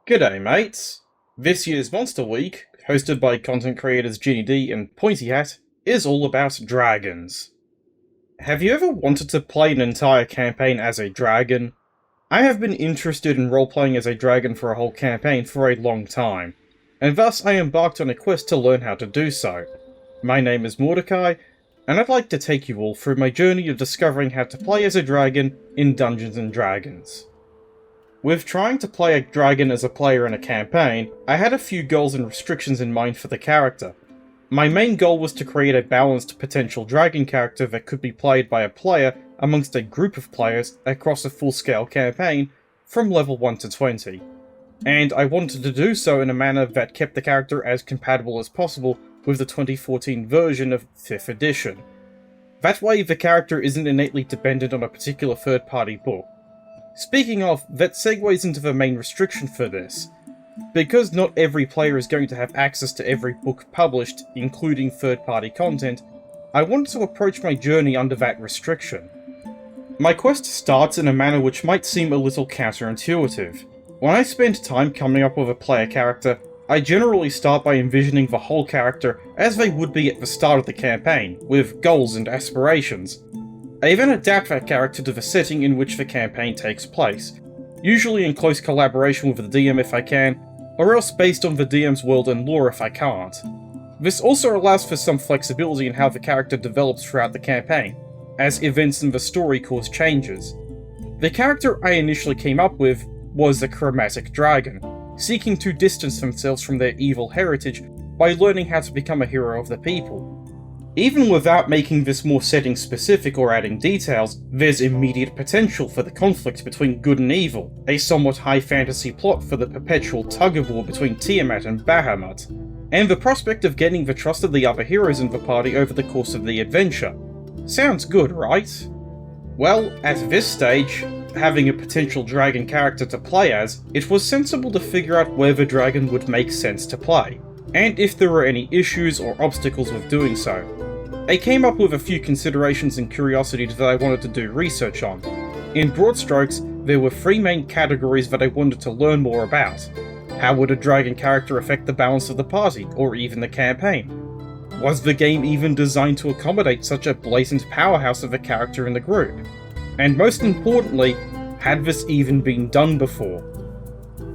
G'day mates! This year's Monster Week, hosted by content creators Ginny D and Pointy is all about dragons. Have you ever wanted to play an entire campaign as a dragon? I have been interested in roleplaying as a dragon for a whole campaign for a long time, and thus I embarked on a quest to learn how to do so. My name is Mordecai, and I'd like to take you all through my journey of discovering how to play as a dragon in Dungeons & Dragons. With trying to play a dragon as a player in a campaign, I had a few goals and restrictions in mind for the character. My main goal was to create a balanced potential dragon character that could be played by a player amongst a group of players across a full-scale campaign from level 1 to 20. And I wanted to do so in a manner that kept the character as compatible as possible with the 2014 version of 5th edition. That way the character isn't innately dependent on a particular third-party book. Speaking of, that segues into the main restriction for this. Because not every player is going to have access to every book published, including third-party content, I wanted to approach my journey under that restriction. My quest starts in a manner which might seem a little counterintuitive. When I spend time coming up with a player character, I generally start by envisioning the whole character as they would be at the start of the campaign, with goals and aspirations. I then adapt that character to the setting in which the campaign takes place, usually in close collaboration with the DM if I can, or else based on the DM's world and lore if I can't. This also allows for some flexibility in how the character develops throughout the campaign, as events in the story cause changes. The character I initially came up with was a chromatic dragon, seeking to distance themselves from their evil heritage by learning how to become a hero of the people. Even without making this more setting specific or adding details, there's immediate potential for the conflict between good and evil, a somewhat high fantasy plot for the perpetual tug-of-war between Tiamat and Bahamut, and the prospect of gaining the trust of the other heroes in the party over the course of the adventure. Sounds good, right? Well, at this stage, having a potential dragon character to play as, it was sensible to figure out where the dragon would make sense to play, and if there were any issues or obstacles with doing so. I came up with a few considerations and curiosities that I wanted to do research on. In broad strokes, there were three main categories that I wanted to learn more about. How would a dragon character affect the balance of the party, or even the campaign? Was the game even designed to accommodate such a blatant powerhouse of a character in the group? And most importantly, had this even been done before?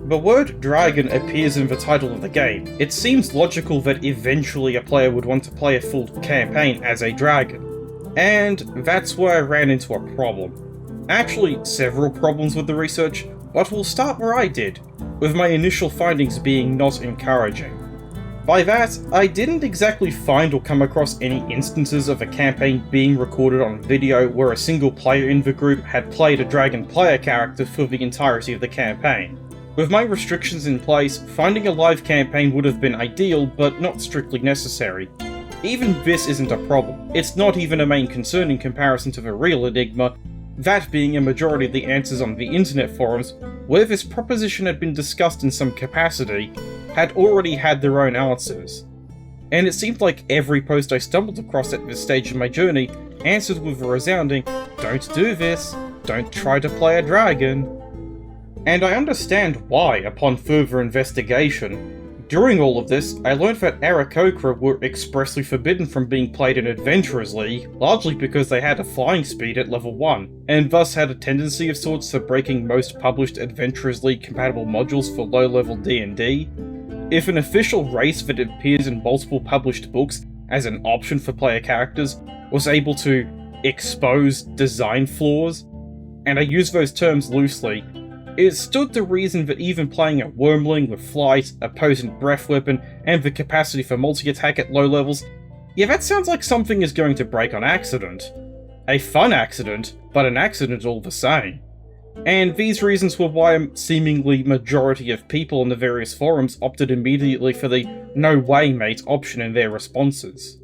The word dragon appears in the title of the game. It seems logical that eventually a player would want to play a full campaign as a dragon. And that's where I ran into a problem. Actually, several problems with the research, but we'll start where I did, with my initial findings being not encouraging. By that, I didn't exactly find or come across any instances of a campaign being recorded on video where a single player in the group had played a dragon player character for the entirety of the campaign. With my restrictions in place, finding a live campaign would have been ideal, but not strictly necessary. Even this isn't a problem. It's not even a main concern in comparison to the real enigma, that being a majority of the answers on the internet forums, where this proposition had been discussed in some capacity, had already had their own answers. And it seemed like every post I stumbled across at this stage of my journey answered with a resounding, "Don't do this, don't try to play a dragon." And I understand why upon further investigation. During all of this, I learned that Aarakocra were expressly forbidden from being played in Adventurers League, largely because they had a flying speed at level 1, and thus had a tendency of sorts for breaking most published Adventurers League compatible modules for low-level D&D. If an official race that appears in multiple published books as an option for player characters was able to expose design flaws, and I use those terms loosely, it stood to reason that even playing a Wormling with flight, a potent breath weapon, and the capacity for multi-attack at low levels, yeah, that sounds like something is going to break on accident. A fun accident, but an accident all the same. And these reasons were why a seemingly majority of people in the various forums opted immediately for the "no way mate" option in their responses.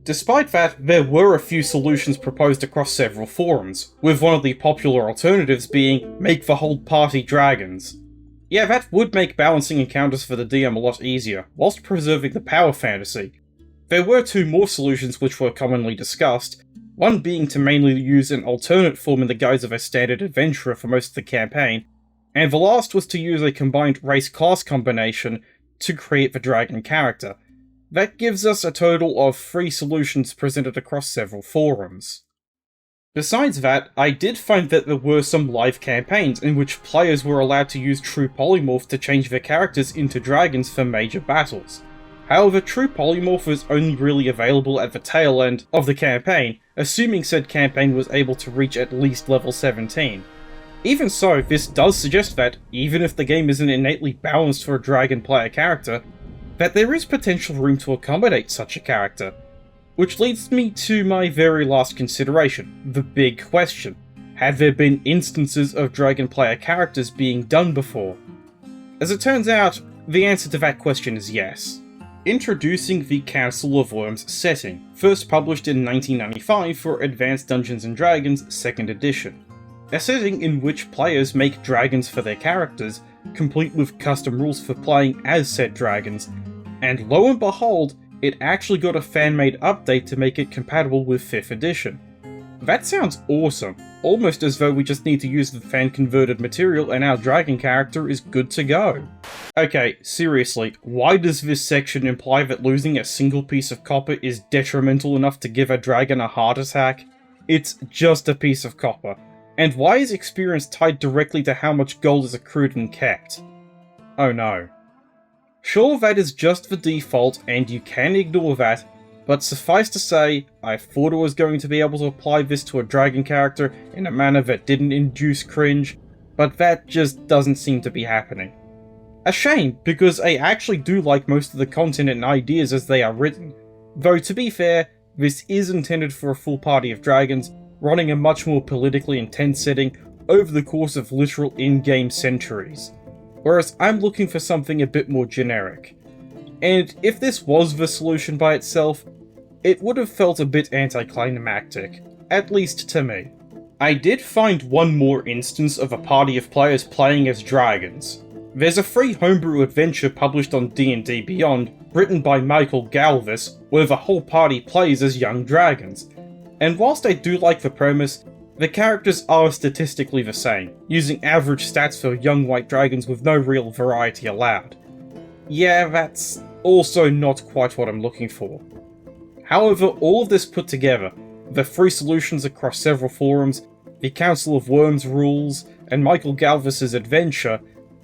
Despite that, there were a few solutions proposed across several forums, with one of the popular alternatives being make the whole party dragons. Yeah, that would make balancing encounters for the DM a lot easier, whilst preserving the power fantasy. There were two more solutions which were commonly discussed, one being to mainly use an alternate form in the guise of a standard adventurer for most of the campaign, and the last was to use a combined race-class combination to create the dragon character. That gives us a total of 3 solutions presented across several forums. Besides that, I did find that there were some live campaigns in which players were allowed to use True Polymorph to change their characters into dragons for major battles. However, True Polymorph was only really available at the tail end of the campaign, assuming said campaign was able to reach at least level 17. Even so, this does suggest that, even if the game isn't innately balanced for a dragon player character, that there is potential room to accommodate such a character. Which leads me to my very last consideration, the big question. Have there been instances of dragon player characters being done before? As it turns out, the answer to that question is yes. Introducing the Council of Worms setting, first published in 1995 for Advanced Dungeons & Dragons 2nd edition. A setting in which players make dragons for their characters, complete with custom rules for playing as said dragons, and lo and behold, it actually got a fan-made update to make it compatible with 5th edition. That sounds awesome, almost as though we just need to use the fan-converted material and our dragon character is good to go. Okay, seriously, why does this section imply that losing a single piece of copper is detrimental enough to give a dragon a heart attack? It's just a piece of copper. And why is experience tied directly to how much gold is accrued and kept? Oh no. Sure, that is just the default and you can ignore that, but suffice to say, I thought I was going to be able to apply this to a dragon character in a manner that didn't induce cringe, but that just doesn't seem to be happening. A shame, because I actually do like most of the content and ideas as they are written, though to be fair, this is intended for a full party of dragons, running a much more politically intense setting over the course of literal in-game centuries, whereas I'm looking for something a bit more generic. And if this was the solution by itself, it would have felt a bit anticlimactic, at least to me. I did find one more instance of a party of players playing as dragons. There's a free homebrew adventure published on D&D Beyond, written by Michael Galvis, where the whole party plays as young dragons. And whilst I do like the premise, the characters are statistically the same, using average stats for young white dragons with no real variety allowed. Yeah, that's also not quite what I'm looking for. However, all of this put together, the free solutions across several forums, the Council of Worms rules, and Michael Galvis's adventure,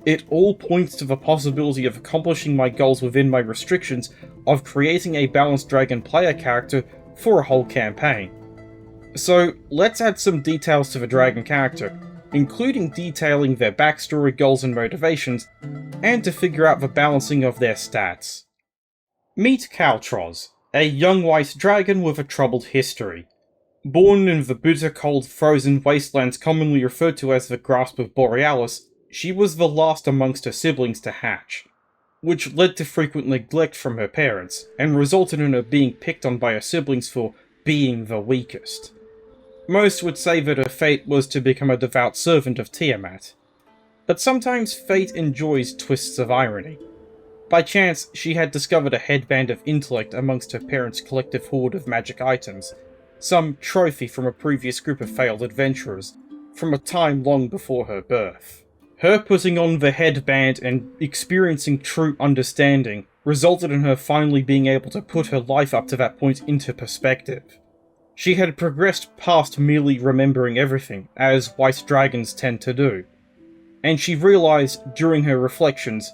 it all points to the possibility of accomplishing my goals within my restrictions of creating a balanced dragon player character for a whole campaign. So, let's add some details to the dragon character, including detailing their backstory, goals and motivations, and to figure out the balancing of their stats. Meet Cowros, a young white dragon with a troubled history. Born in the bitter cold frozen wastelands commonly referred to as the Grasp of Borealis, she was the last amongst her siblings to hatch, which led to frequent neglect from her parents, and resulted in her being picked on by her siblings for being the weakest. Most would say that her fate was to become a devout servant of Tiamat. But sometimes fate enjoys twists of irony. By chance, she had discovered a headband of intellect amongst her parents' collective hoard of magic items, some trophy from a previous group of failed adventurers, from a time long before her birth. Her putting on the headband and experiencing true understanding resulted in her finally being able to put her life up to that point into perspective. She had progressed past merely remembering everything, as white dragons tend to do, and she realised during her reflections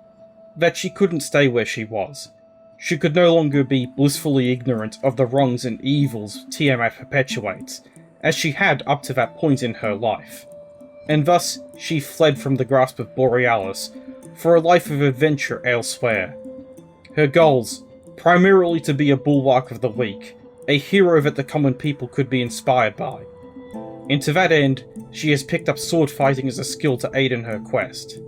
that she couldn't stay where she was. She could no longer be blissfully ignorant of the wrongs and evils Tiamat perpetuates, as she had up to that point in her life. And thus, she fled from the Grasp of Borealis for a life of adventure elsewhere. Her goals, primarily to be a bulwark of the weak, a hero that the common people could be inspired by. And to that end, she has picked up sword fighting as a skill to aid in her quest.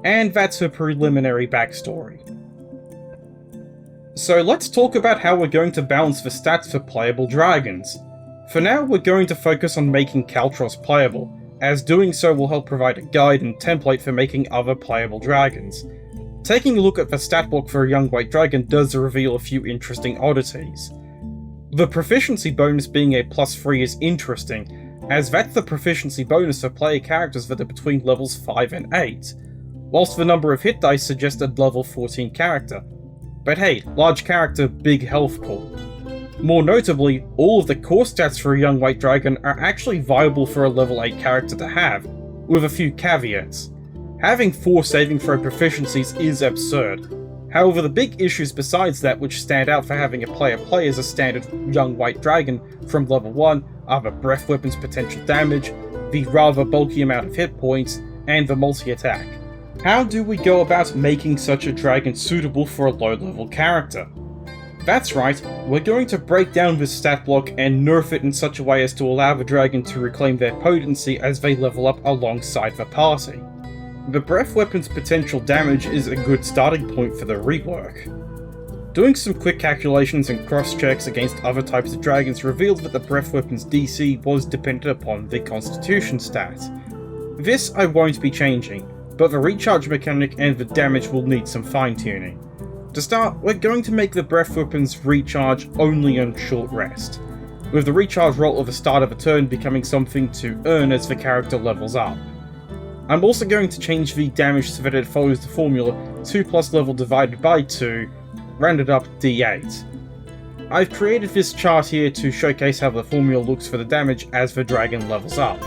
And that's her preliminary backstory. So let's talk about how we're going to balance the stats for playable dragons. For now, we're going to focus on making Cowros playable, as doing so will help provide a guide and template for making other playable dragons. Taking a look at the stat block for a young white dragon does reveal a few interesting oddities. The proficiency bonus being a +3 is interesting, as that's the proficiency bonus for player characters that are between levels 5 and 8, whilst the number of hit dice suggests a level 14 character. But hey, large character, big health pool. More notably, all of the core stats for a young white dragon are actually viable for a level 8 character to have, with a few caveats. Having 4 saving throw proficiencies is absurd. However, the big issues besides that which stand out for having a player play as a standard young white dragon from level 1 are the breath weapon's potential damage, the rather bulky amount of hit points, and the multi-attack. How do we go about making such a dragon suitable for a low-level character? That's right, we're going to break down this stat block and nerf it in such a way as to allow the dragon to reclaim their potency as they level up alongside the party. The breath weapon's potential damage is a good starting point for the rework. Doing some quick calculations and cross-checks against other types of dragons revealed that the breath weapon's DC was dependent upon the constitution stat. This I won't be changing, but the recharge mechanic and the damage will need some fine-tuning. To start, we're going to make the breath weapons recharge only on short rest, with the recharge roll at the start of a turn becoming something to earn as the character levels up. I'm also going to change the damage so that it follows the formula 2 plus level divided by 2, rounded up d8. I've created this chart here to showcase how the formula looks for the damage as the dragon levels up.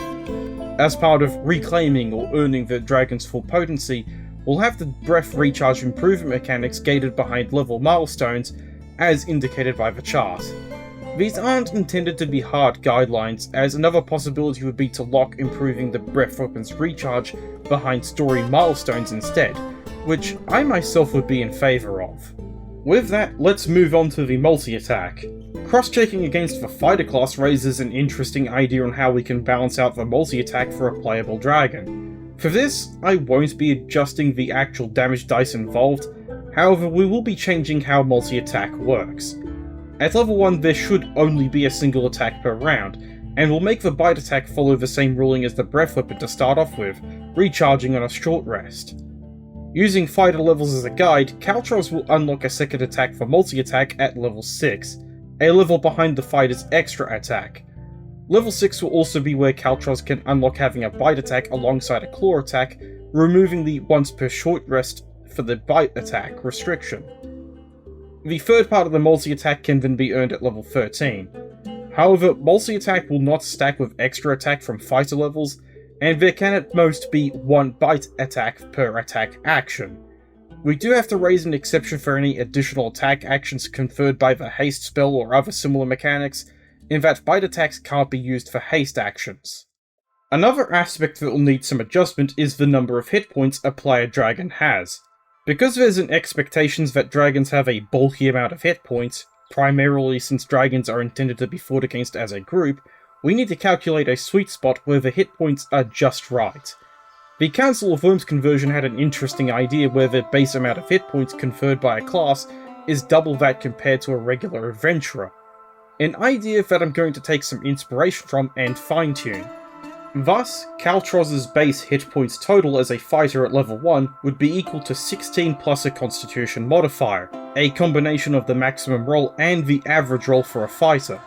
As part of reclaiming or earning the dragon's full potency, we'll have the breath recharge improvement mechanics gated behind level milestones, as indicated by the chart. These aren't intended to be hard guidelines, as another possibility would be to lock improving the breath weapon's recharge behind story milestones instead, which I myself would be in favour of. With that, let's move on to the multi-attack. Cross-checking against the fighter class raises an interesting idea on how we can balance out the multi-attack for a playable dragon. For this, I won't be adjusting the actual damage dice involved, however we will be changing how multi-attack works. At level 1 there should only be a single attack per round, and we'll make the bite attack follow the same ruling as the breath weapon to start off with, recharging on a short rest. Using fighter levels as a guide, Cowros will unlock a second attack for multi-attack at level 6, a level behind the fighter's extra attack. Level 6 will also be where Cowros can unlock having a bite attack alongside a claw attack, removing the once per short rest for the bite attack restriction. The third part of the multi-attack can then be earned at level 13. However, multi-attack will not stack with extra attack from fighter levels, and there can at most be one bite attack per attack action. We do have to raise an exception for any additional attack actions conferred by the haste spell or other similar mechanics, in that bite attacks can't be used for haste actions. Another aspect that will need some adjustment is the number of hit points a player dragon has. Because there's an expectation that dragons have a bulky amount of hit points, primarily since dragons are intended to be fought against as a group, we need to calculate a sweet spot where the hit points are just right. The Council of Worms conversion had an interesting idea where the base amount of hit points conferred by a class is double that compared to a regular adventurer. An idea that I'm going to take some inspiration from and fine-tune. Thus, Cowros' base hit points total as a fighter at level 1 would be equal to 16 plus a constitution modifier, a combination of the maximum roll and the average roll for a fighter.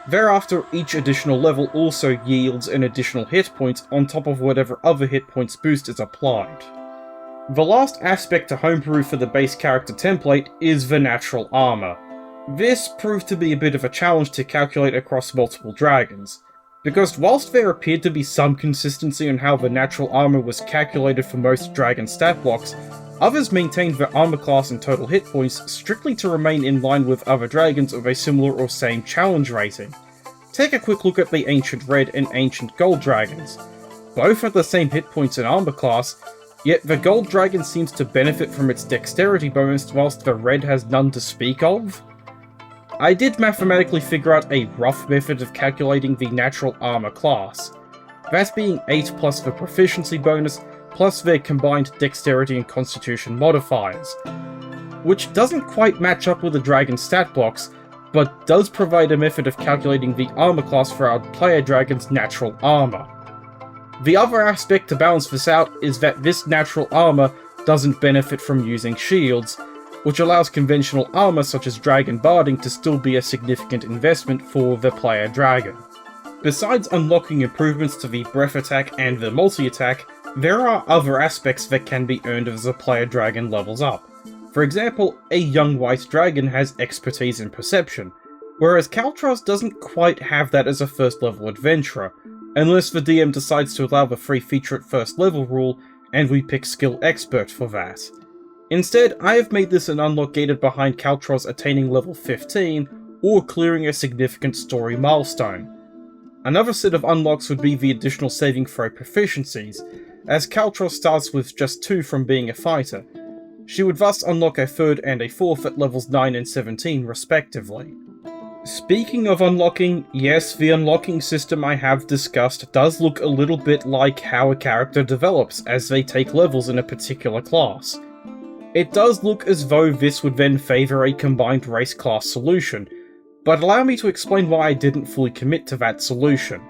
Thereafter, each additional level also yields an additional hit point on top of whatever other hit points boost is applied. The last aspect to homebrew for the base character template is the natural armor. This proved to be a bit of a challenge to calculate across multiple dragons, because whilst there appeared to be some consistency on how the natural armor was calculated for most dragon stat blocks, others maintained their armor class and total hit points strictly to remain in line with other dragons of a similar or same challenge rating. Take a quick look at the Ancient Red and Ancient Gold dragons. Both have the same hit points and armor class, yet the Gold dragon seems to benefit from its dexterity bonus whilst the Red has none to speak of. I did mathematically figure out a rough method of calculating the natural armor class, that being 8 plus the proficiency bonus plus their combined dexterity and constitution modifiers, which doesn't quite match up with the dragon stat blocks, but does provide a method of calculating the armor class for our player dragon's natural armor. The other aspect to balance this out is that this natural armor doesn't benefit from using shields, which allows conventional armor such as dragon barding to still be a significant investment for the player dragon. Besides unlocking improvements to the breath attack and the multi-attack, there are other aspects that can be earned as a player dragon levels up. For example, a young white dragon has expertise in perception, whereas Cowros doesn't quite have that as a first level adventurer, unless the DM decides to allow the free feature at first level rule, and we pick skill expert for that. Instead, I have made this an unlock gated behind Cowros attaining level 15, or clearing a significant story milestone. Another set of unlocks would be the additional saving throw proficiencies, as Cowros starts with just 2 from being a fighter. She would thus unlock a 3rd and a 4th at levels 9 and 17 respectively. Speaking of unlocking, yes, the unlocking system I have discussed does look a little bit like how a character develops as they take levels in a particular class. It does look as though this would then favour a combined race class solution, but allow me to explain why I didn't fully commit to that solution.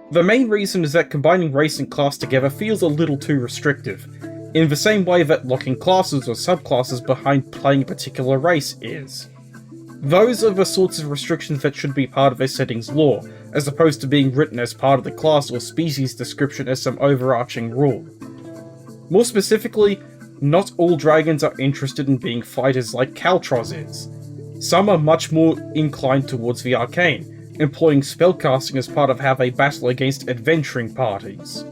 The main reason is that combining race and class together feels a little too restrictive, in the same way that locking classes or subclasses behind playing a particular race is. Those are the sorts of restrictions that should be part of a setting's lore, as opposed to being written as part of the class or species description as some overarching rule. More specifically, not all dragons are interested in being fighters like Cowros is. Some are much more inclined towards the arcane, employing spellcasting as part of how they battle against adventuring parties.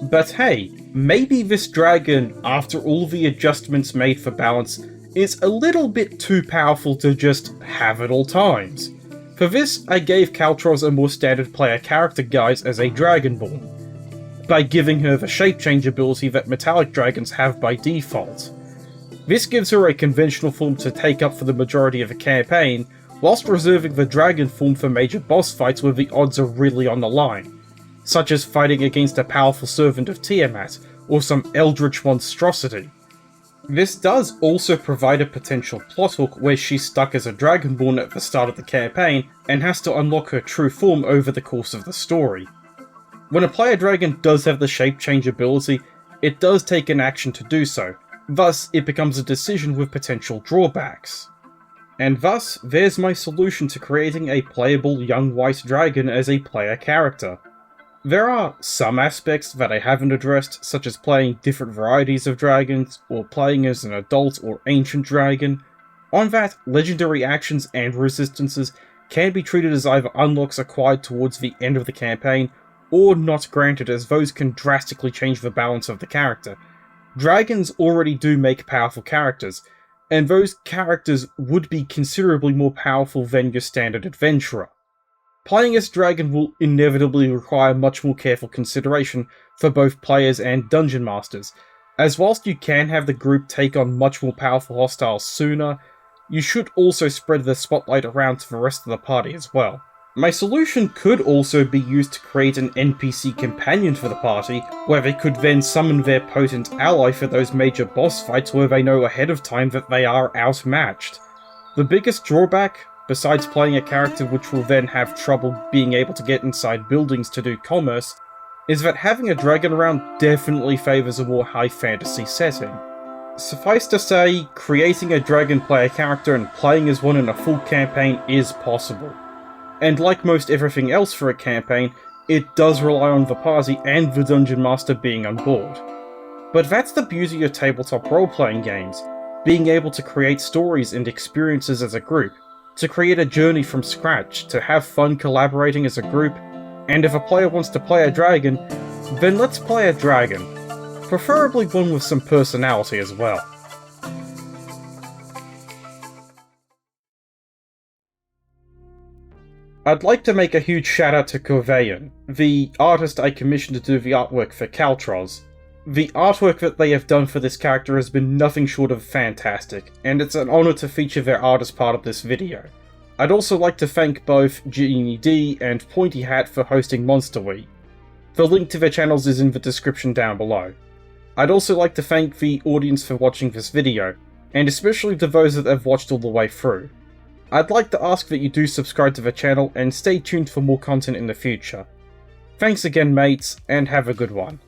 But hey, maybe this dragon, after all the adjustments made for balance, is a little bit too powerful to just have at all times. For this, I gave Cowros a more standard player character guise as a Dragonborn, by giving her the shape change ability that metallic dragons have by default. This gives her a conventional form to take up for the majority of the campaign, whilst reserving the dragon form for major boss fights where the odds are really on the line, such as fighting against a powerful servant of Tiamat, or some eldritch monstrosity. This does also provide a potential plot hook where she's stuck as a Dragonborn at the start of the campaign and has to unlock her true form over the course of the story. When a player dragon does have the shape change ability, it does take an action to do so, thus it becomes a decision with potential drawbacks. And thus, there's my solution to creating a playable young white dragon as a player character. There are some aspects that I haven't addressed, such as playing different varieties of dragons, or playing as an adult or ancient dragon. On that, legendary actions and resistances can be treated as either unlocks acquired towards the end of the campaign, or not granted, as those can drastically change the balance of the character. Dragons already do make powerful characters, and those characters would be considerably more powerful than your standard adventurer. Playing as dragon will inevitably require much more careful consideration for both players and dungeon masters, as whilst you can have the group take on much more powerful hostiles sooner, you should also spread the spotlight around to the rest of the party as well. My solution could also be used to create an NPC companion for the party, where they could then summon their potent ally for those major boss fights where they know ahead of time that they are outmatched. The biggest drawback, besides playing a character which will then have trouble being able to get inside buildings to do commerce, is that having a dragon around definitely favours a more high fantasy setting. Suffice to say, creating a dragon player character and playing as one in a full campaign is possible. And like most everything else for a campaign, it does rely on the party and the dungeon master being on board. But that's the beauty of tabletop role-playing games, being able to create stories and experiences as a group, to create a journey from scratch, to have fun collaborating as a group, and if a player wants to play a dragon, then let's play a dragon. Preferably one with some personality as well. I'd like to make a huge shout out to Corveyan, the artist I commissioned to do the artwork for Cowros. The artwork that they have done for this character has been nothing short of fantastic, and it's an honour to feature their art as part of this video. I'd also like to thank both Ginny D and Pointy for hosting Monster Week. The link to their channels is in the description down below. I'd also like to thank the audience for watching this video, and especially to those that have watched all the way through. I'd like to ask that you do subscribe to the channel and stay tuned for more content in the future. Thanks again mates, and have a good one.